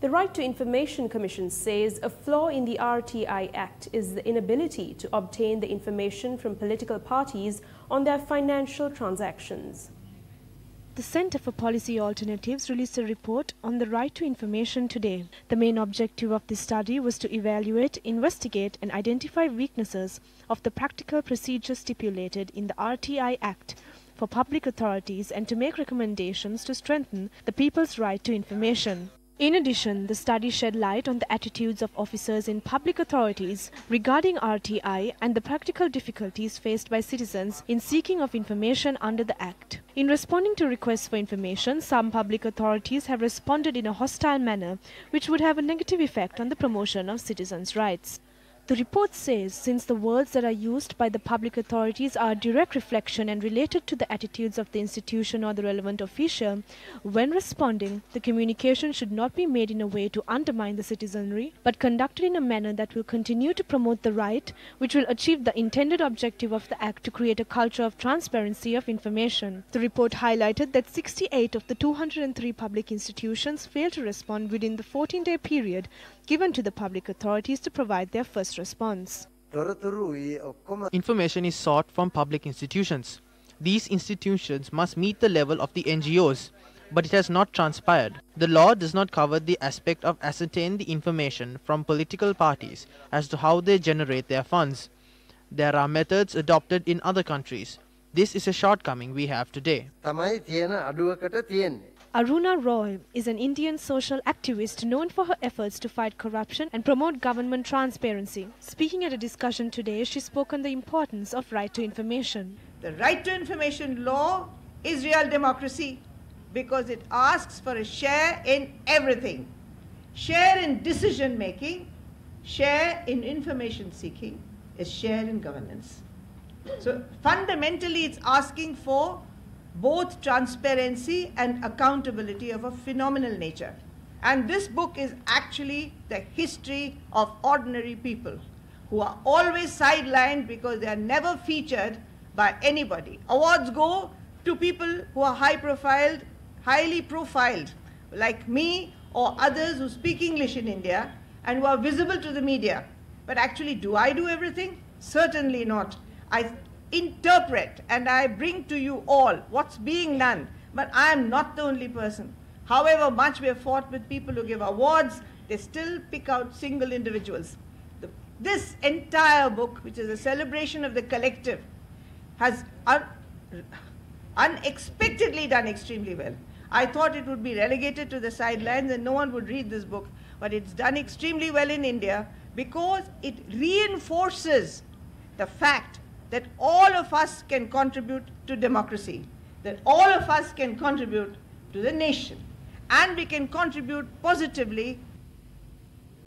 The Right to Information Commission says a flaw in the RTI Act is the inability to obtain the information from political parties on their financial transactions. The Centre for Policy Alternatives released a report on the right to information today. The main objective of this study was to evaluate, investigate and identify weaknesses of the practical procedures stipulated in the RTI Act for public authorities and to make recommendations to strengthen the people's right to information. In addition, the study shed light on the attitudes of officers in public authorities regarding RTI and the practical difficulties faced by citizens in seeking of information under the Act. In responding to requests for information, some public authorities have responded in a hostile manner, which would have a negative effect on the promotion of citizens' rights. The report says since the words that are used by the public authorities are a direct reflection and related to the attitudes of the institution or the relevant official, when responding, the communication should not be made in a way to undermine the citizenry, but conducted in a manner that will continue to promote the right, which will achieve the intended objective of the Act to create a culture of transparency of information. The report highlighted that 68 of the 203 public institutions failed to respond within the 14-day period given to the public authorities to provide their first response. Information is sought from public institutions. These institutions must meet the level of the NGOs, but it has not transpired. The law does not cover the aspect of ascertaining the information from political parties as to how they generate their funds. There are methods adopted in other countries. This is a shortcoming we have today. Aruna Roy is an Indian social activist known for her efforts to fight corruption and promote government transparency. Speaking at a discussion today, she spoke on the importance of right to information. The right to information law is real democracy because it asks for a share in everything. Share in decision making, share in information seeking, is share in governance. So fundamentally it's asking for both transparency and accountability of a phenomenal nature. And this book is actually the history of ordinary people who are always sidelined because they are never featured by anybody. Awards go to people who are high-profiled, highly profiled, like me or others who speak English in India and who are visible to the media. But actually, do I do everything? Certainly not. I interpret and I bring to you all what's being done, but I am not the only person. However much we have fought with people who give awards, they still pick out single individuals. This entire book, which is a celebration of the collective, has unexpectedly done extremely well. I thought it would be relegated to the sidelines and no one would read this book, but it's done extremely well in India because it reinforces the fact that all of us can contribute to democracy, that all of us can contribute to the nation, and we can contribute positively